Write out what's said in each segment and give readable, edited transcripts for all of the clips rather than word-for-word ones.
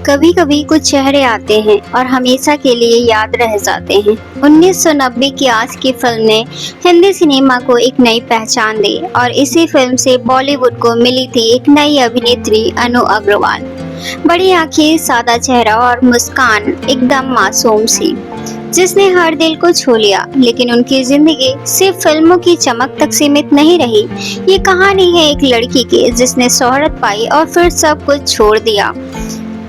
कभी कभी कुछ चेहरे आते हैं और हमेशा के लिए याद रह जाते हैं। 1990 की आज की फिल्म ने हिंदी सिनेमा को एक नई पहचान दी और इसी फिल्म से बॉलीवुड को मिली थी एक नई अभिनेत्री अनु अग्रवाल। बड़ी आंखें, सादा चेहरा और मुस्कान एकदम मासूम सी, जिसने हर दिल को छू लिया। लेकिन उनकी जिंदगी सिर्फ फिल्मों की चमक तक सीमित नहीं रही। ये कहानी है एक लड़की की जिसने शोहरत पाई और फिर सब कुछ छोड़ दिया,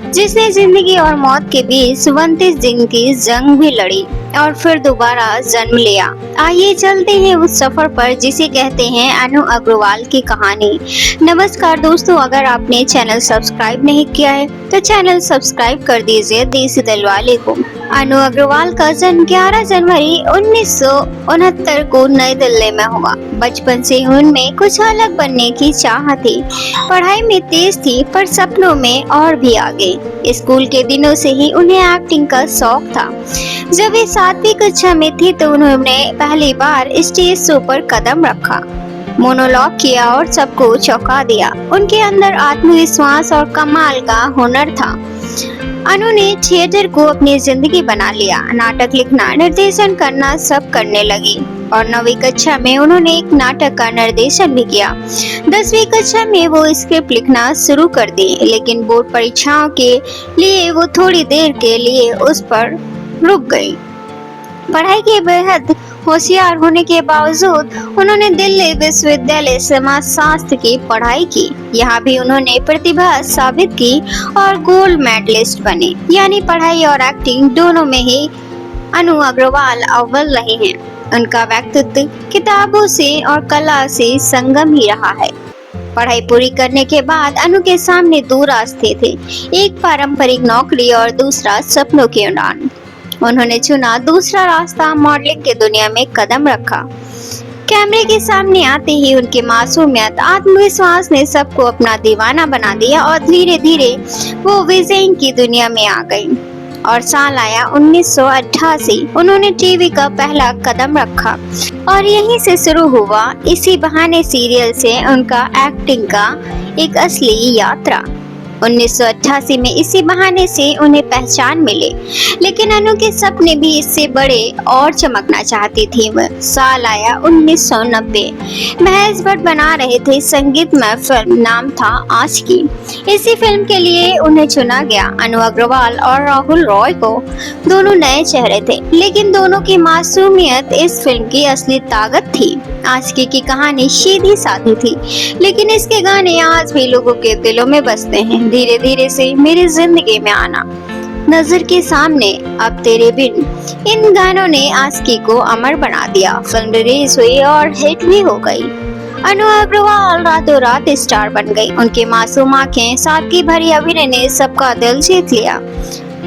जिसने जिंदगी और मौत के बीच 29 दिन की जंग भी लड़ी और फिर दोबारा जन्म लिया। आइए चलते हैं उस सफर पर जिसे कहते हैं अनु अग्रवाल की कहानी। नमस्कार दोस्तों, अगर आपने चैनल सब्सक्राइब नहीं किया है तो चैनल सब्सक्राइब कर दीजिए देसी दिलवाले को। अनु अग्रवाल का जन्म 11 जनवरी 1969 को नई दिल्ली में हुआ। बचपन से उनमें कुछ अलग बनने की चाह थी। पढ़ाई में तेज थी पर सपनों में और भी आगे। स्कूल के दिनों से ही उन्हें एक्टिंग का शौक था। जब वे 7वीं कक्षा में थी तो उन्होंने पहली बार स्टेज शो पर कदम रखा, मोनोलॉग किया और सबको चौंका दिया। उनके अंदर आत्मविश्वास और कमाल का हुनर था। अनु ने थिएटर को अपनी जिंदगी बना लिया। नाटक लिखना, निर्देशन करना सब करने लगी और 9वीं कक्षा में उन्होंने एक नाटक का निर्देशन भी किया। 10वीं कक्षा में वो स्क्रिप्ट लिखना शुरू कर दी, लेकिन बोर्ड परीक्षाओं के लिए वो थोड़ी देर के लिए उस पर रुक गई। पढ़ाई के बेहद होशियार होने के बावजूद उन्होंने दिल्ली विश्वविद्यालय समाजशास्त्र की पढ़ाई की। यहाँ भी उन्होंने प्रतिभा साबित की और गोल्ड मेडलिस्ट बने। यानी पढ़ाई और एक्टिंग दोनों में ही अनु अग्रवाल अव्वल रहे हैं। उनका व्यक्तित्व किताबों से और कला से संगम ही रहा है। पढ़ाई पूरी करने के बाद अनु के सामने 2 रास्ते थे, एक पारंपरिक नौकरी और दूसरा सपनों की उड़ान। उन्होंने चुना दूसरा रास्ता, मॉडलिंग की दुनिया में कदम रखा। कैमरे के सामने आते ही उनकी मासूमियत, आत्मविश्वास ने सबको अपना दीवाना बना दिया और धीरे धीरे वो विज़न की दुनिया में आ गई। और साल आया 1988। उन्होंने टीवी का पहला कदम रखा और यहीं से शुरू हुआ इसी बहाने सीरियल से उनका एक्टिंग का एक असली यात्रा। 1988 में इसी बहाने से उन्हें पहचान मिले। लेकिन अनु के सपने भी इससे बड़े और चमकना चाहती थी। वह साल आया 1990। महेश भट्ट बना रहे थे संगीतमय फिल्म, नाम था आशिकी। इसी फिल्म के लिए उन्हें चुना गया। अनु अग्रवाल और राहुल रॉय को दोनों नए चेहरे थे, लेकिन दोनों की मासूमियत इस फिल्म की असली ताकत थी। आशिकी की कहानी सीधी सादी थी, लेकिन इसके गाने आज भी लोगों के दिलों में बसते हैं। धीरे धीरे से मेरी जिंदगी में आना, नजर के सामने, अब तेरे बिन, इन गानों ने आशिकी को अमर बना दिया। फिल्म रिलीज हुई और हिट भी हो गई। अनु अग्रवाल रातों रात स्टार बन गई। उनकी मासूम आंखें, सादगी भरी अभिनय ने सबका दिल जीत लिया।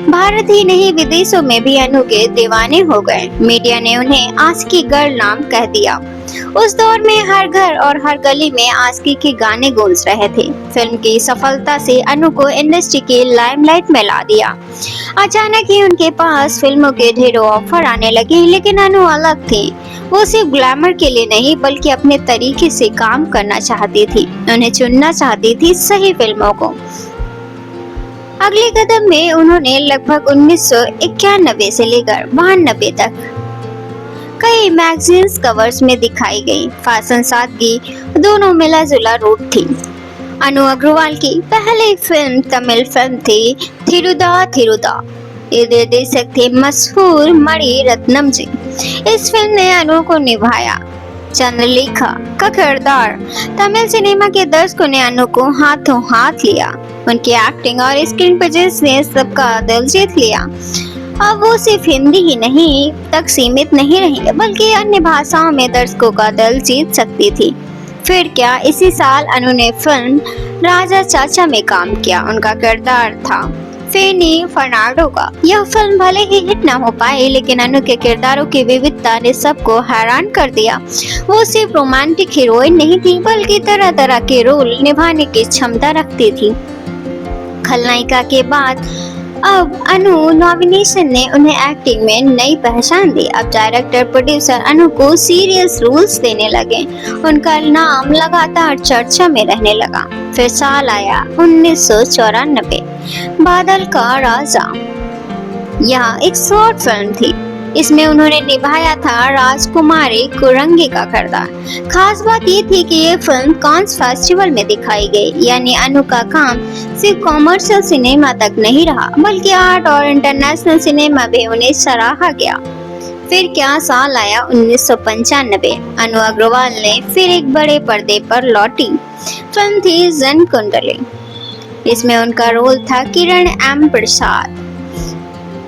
भारत ही नहीं, विदेशों में भी अनु के दीवाने हो गए। मीडिया ने उन्हें आशिकी गर्ल नाम कह दिया। उस दौर में हर घर और हर गली में आशिकी के गाने गूंज रहे थे। फिल्म की सफलता से अनु को इंडस्ट्री के लाइमलाइट में ला दिया। अचानक ही उनके पास फिल्मों के ढेरों ऑफर आने लगे, लेकिन अनु अलग थी। वो सिर्फ ग्लैमर के लिए नहीं बल्कि अपने तरीके से काम करना चाहती थी। उन्हें चुनना चाहती थी सही फिल्मों को। अगले कदम में उन्होंने लगभग 1991 से लेकर 92 तक कई मैगजीन्स कवर्स में दिखाई गई। फैशन, सादगी दोनों मिला जुला रूप थी। अनु अग्रवाल की पहली फिल्म तमिल फिल्म थी थिरुदा थिरुदा। ये निर्देशक थे मशहूर मणि रत्नम जी। इस फिल्म ने अनु को निभाया। चंद्रलेखा का किरदार तमिल सिनेमा के दर्शकों ने अनु को हाथों हाथ लिया। उनकी एक्टिंग और स्क्रीन प्रेजेंस ने सबका दिल जीत लिया। अब वो सिर्फ हिंदी ही नहीं तक सीमित नहीं रही, बल्कि अन्य भाषाओं में दर्शकों का दिल जीत सकती थी। फिर क्या, इसी साल अनु ने फिल्म राजा चाचा में काम किया। उनका किरदार था फेनी फर्नांडो का। यह फिल्म भले ही हिट न हो पाई, लेकिन अनु के किरदारों की विविधता ने सबको हैरान कर दिया। वो सिर्फ रोमांटिक हीरोइन नहीं थी, बल्कि तरह तरह के रोल निभाने की क्षमता रखती थी। खलनायिका के बाद अब अनु नॉमिनेशन ने उन्हें एक्टिंग में नई पहचान दी। अब डायरेक्टर प्रोड्यूसर अनु को सीरियस रोल्स देने लगे। उनका नाम लगातार चर्चा में रहने लगा। फिर साल आया 1994। बादल का राजा। यह एक शॉर्ट फिल्म थी। इसमें उन्होंने निभाया था राजकुमारी कुरंगी का किरदार। खास बात ये थी कि ये फिल्म कांस फेस्टिवल में दिखाई गई, यानी अनु का काम सिर्फ कॉमर्शियल सिनेमा तक नहीं रहा, बल्कि आर्ट और इंटरनेशनल सिनेमा भी उन्हें सराहा गया। फिर क्या साल आया 1995। अनु अग्रवाल ने फिर एक बड़े पर्दे पर लौटी फिल्म थी जन कुंडली। इसमें उनका रोल था किरण एम प्रसाद।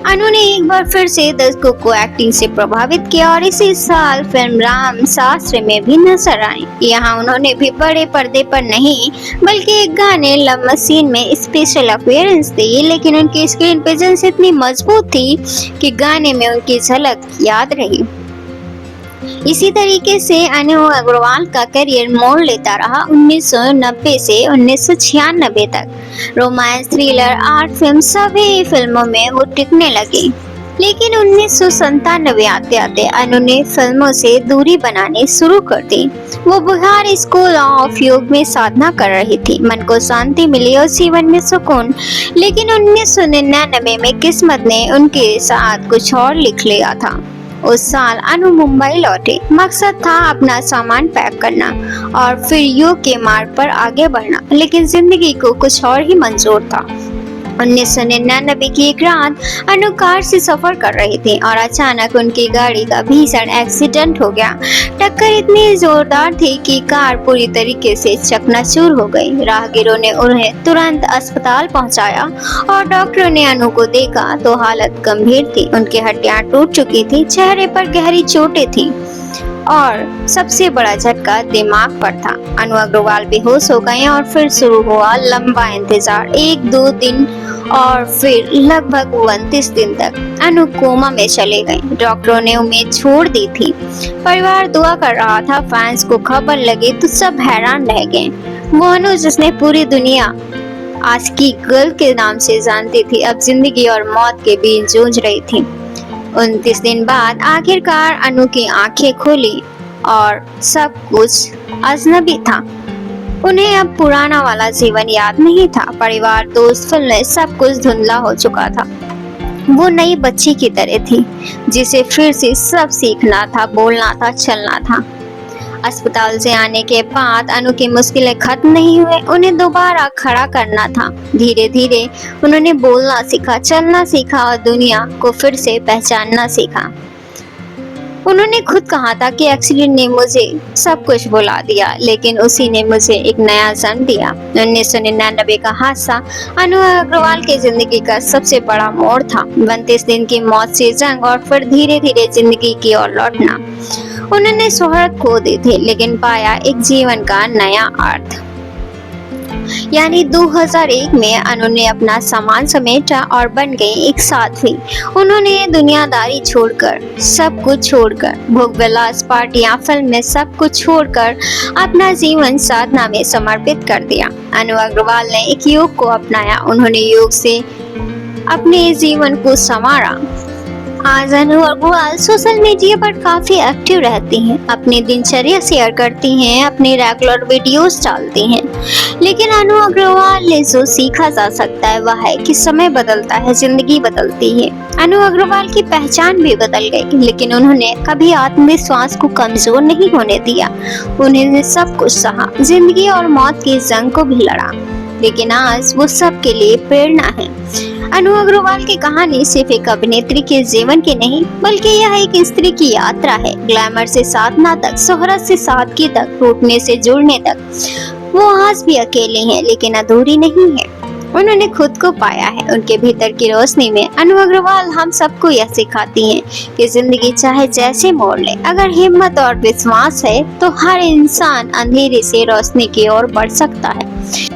अनु ने एक बार फिर से दर्शकों को एक्टिंग से प्रभावित किया और इसी साल फिल्म राम शास्त्र में भी नजर आई। यहाँ उन्होंने भी बड़े पर्दे पर नहीं बल्कि एक गाने लव मशीन में स्पेशल अपीयरेंस दी, लेकिन उनकी स्क्रीन प्रेजेंस इतनी मजबूत थी कि गाने में उनकी झलक याद रही। इसी तरीके से अनु अग्रवाल का करियर मोड़ लेता रहा। 1990 से 1996 तक रोमांस, थ्रिलर, आर्ट फिल्म सभी फिल्मों में वो टिकने लगी। लेकिन 1997 आते आते अनु ने फिल्मों से दूरी बनानी शुरू कर दी। वो बिहार स्कूल ऑफ योग में साधना कर रही थी। मन को शांति मिली और जीवन में सुकून। लेकिन 1999 में किस्मत ने उनके साथ कुछ और लिख लिया था। उस साल अनु मुंबई लौटे। मकसद था अपना सामान पैक करना और फिर योग के मार्ग पर आगे बढ़ना, लेकिन जिंदगी को कुछ और ही मंजूर था। 1999 की एक रात अनु कार से सफर कर रही थी और अचानक उनकी गाड़ी का भीषण एक्सीडेंट हो गया। टक्कर इतनी जोरदार थी कि कार पूरी तरीके से चकनाचूर हो गई। राहगीरों ने उन्हें तुरंत अस्पताल पहुंचाया और डॉक्टरों ने अनु को देखा तो हालत गंभीर थी। उनकी हड्डियां टूट चुकी थी, चेहरे पर गहरी चोटें थी और सबसे बड़ा झटका दिमाग पर था। अनु अग्रवाल बेहोश हो गए और फिर शुरू हुआ लंबा इंतजार। 1-2 दिन और फिर लगभग 29 दिन तक अनु कोमा में चले गए। डॉक्टरों ने उम्मीद छोड़ दी थी। परिवार दुआ कर रहा था। फैंस को खबर लगी तो सब हैरान रह गए। वो अनु जिसने पूरी दुनिया आशिकी गर्ल के नाम से जानती थी, अब जिंदगी और मौत के बीच जूझ रही थी। 29 दिन बाद आखिरकार अनु की आंखें खुली और सब कुछ अजनबी था। उन्हें अब पुराना वाला जीवन याद नहीं था। परिवार, दोस्त, फिल्में, सब कुछ धुंधला हो चुका था। वो नई बच्ची की तरह थी जिसे फिर से सब सीखना था, बोलना था, चलना था। अस्पताल से आने के बाद अनु की मुश्किलें खत्म नहीं हुए। उन्हें दोबारा खड़ा करना था। धीरे धीरे उन्होंने बोलना सीखा, चलना सीखा और दुनिया को फिर से पहचानना सीखा। उन्होंने खुद कहा था कि एक्सीडेंट ने मुझे सब कुछ भुला दिया, लेकिन उसी ने मुझे एक नया जन्म दिया। 1999 का हादसा अनु अग्रवाल की जिंदगी का सबसे बड़ा मोड़ था। 32 दिन की मौत से जंग और फिर धीरे धीरे जिंदगी की ओर लौटना। उन्होंने शोहरत खो दी थी, लेकिन पाया एक जीवन का नया अर्थ। यानी 2001 में अनु ने अपना सामान समेटा और बन गई एक साध्वी। उन्होंने दुनियादारी छोड़कर, सब कुछ छोड़कर, भोग विलास, पार्टियां, फिल्में, सब कुछ छोड़कर अपना जीवन साधना में समर्पित कर दिया। अनु अग्रवाल ने एक योग को अपनाया। उन्होंने योग से अपने जीवन को संवारा। आज अनु अग्रवाल सोशल मीडिया पर काफी एक्टिव रहती हैं, अपनी दिनचर्या शेयर करती हैं, अपने रेगुलर वीडियोस डालती हैं। लेकिन अनु अग्रवाल ने जो सीखा जा सकता है वह है कि समय बदलता है, जिंदगी बदलती है। अनु अग्रवाल की पहचान भी बदल गई, लेकिन उन्होंने कभी आत्मविश्वास को कमजोर नहीं होने दिया। उन्होंने सब कुछ सहा, जिंदगी और मौत की जंग को भी लड़ा। लेकिन आज वो सबके लिए प्रेरणा है। अनु अग्रवाल की कहानी सिर्फ एक अभिनेत्री के जीवन की नहीं, बल्कि यह एक स्त्री की यात्रा है। ग्लैमर से साधना तक, शोहरत से सादगी तक, टूटने से जुड़ने तक। वो आज भी अकेले हैं, लेकिन अधूरी नहीं है। उन्होंने खुद को पाया है। उनके भीतर की रोशनी में अनु अग्रवाल हम सबको यह सिखाती हैं कि जिंदगी चाहे जैसे मोड़ ले, अगर हिम्मत और विश्वास है तो हर इंसान अंधेरे से रोशनी की ओर बढ़ सकता है।